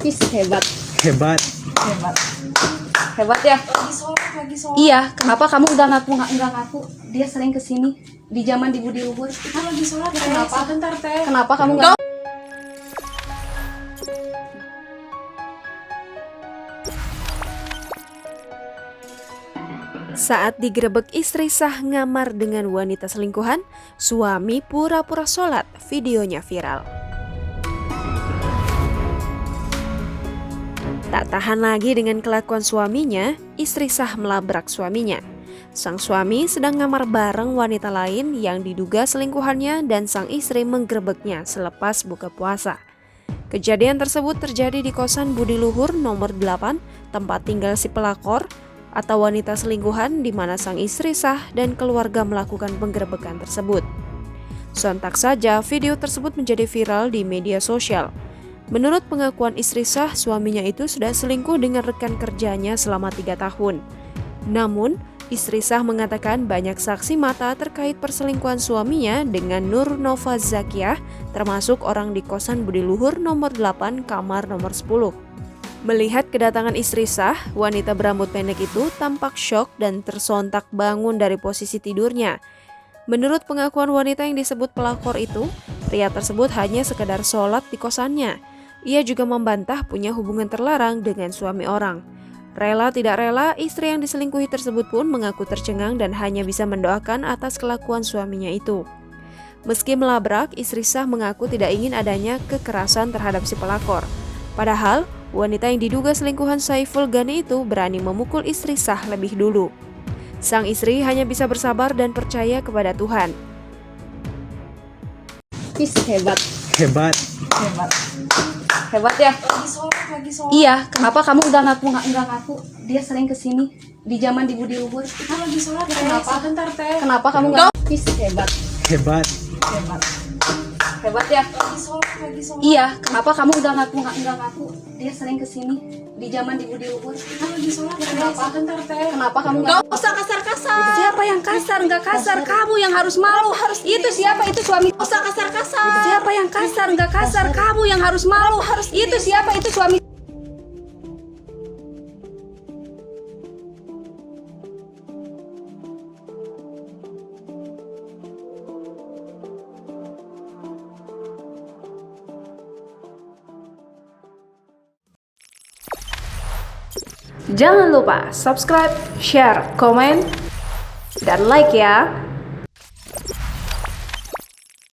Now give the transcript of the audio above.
Ih, hebat. Hebat. Hebat. Hebat ya. Lagi sholat. Iya, kenapa kamu udah nggak ngaku? Dia sering kesini di zaman di Budi Luhur. Itu lagi sholat teh. Kenapa? Sebentar teh. Kenapa kamu nggak? Saat digerebek istri sah ngamar dengan wanita selingkuhan, suami pura-pura sholat, videonya viral. Tak tahan lagi dengan kelakuan suaminya, istri sah melabrak suaminya. Sang suami sedang ngamar bareng wanita lain yang diduga selingkuhannya dan sang istri menggerebeknya selepas buka puasa. Kejadian tersebut terjadi di kosan Budi Luhur nomor 8, tempat tinggal si pelakor atau wanita selingkuhan di mana sang istri sah dan keluarga melakukan penggerebekan tersebut. Sontak saja video tersebut menjadi viral di media sosial. Menurut pengakuan istri sah, suaminya itu sudah selingkuh dengan rekan kerjanya selama 3 tahun. Namun, istri sah mengatakan banyak saksi mata terkait perselingkuhan suaminya dengan Nur Nova Zakiah, termasuk orang di kosan Budi Luhur nomor 8, kamar nomor 10. Melihat kedatangan istri sah, wanita berambut pendek itu tampak syok dan tersontak bangun dari posisi tidurnya. Menurut pengakuan wanita yang disebut pelakor itu, pria tersebut hanya sekedar sholat di kosannya. Ia juga membantah punya hubungan terlarang dengan suami orang. Rela tidak rela, istri yang diselingkuhi tersebut pun mengaku tercengang dan hanya bisa mendoakan atas kelakuan suaminya itu. Meski melabrak, istri sah mengaku tidak ingin adanya kekerasan terhadap si pelakor. Padahal, wanita yang diduga selingkuhan Saiful Gani itu berani memukul istri sah lebih dulu. Sang istri hanya bisa bersabar dan percaya kepada Tuhan. Ih, hebat. Hebat. Hebat. Hebat ya. Lagi sholat. Iya, kenapa kamu udah nggak ngaku? Dia sering kesini di zaman di Budi Luhur. Itu lagi sholat teh. Kenapa? Sebentar teh. Kenapa kamu nggak? Ih, hebat. Hebat. Hebat. Hebat ya. Lagi sholat. Iya, kenapa kamu udah nggak ngaku? Dia sering kesini di zaman di Budi Luhur. Itu lagi sholat teh. Kenapa? Sebentar teh. Kenapa kamu nggak usah kasar-kasar? Siapa yang kasar? Nggak kasar, kamu yang harus malu. Itu siapa? Itu suami. Usah kasar-kasar. Siapa yang kasar? Nggak kasar, kamu yang harus malu. Itu siapa? Itu suami. Jangan lupa subscribe, share, komen, dan like ya.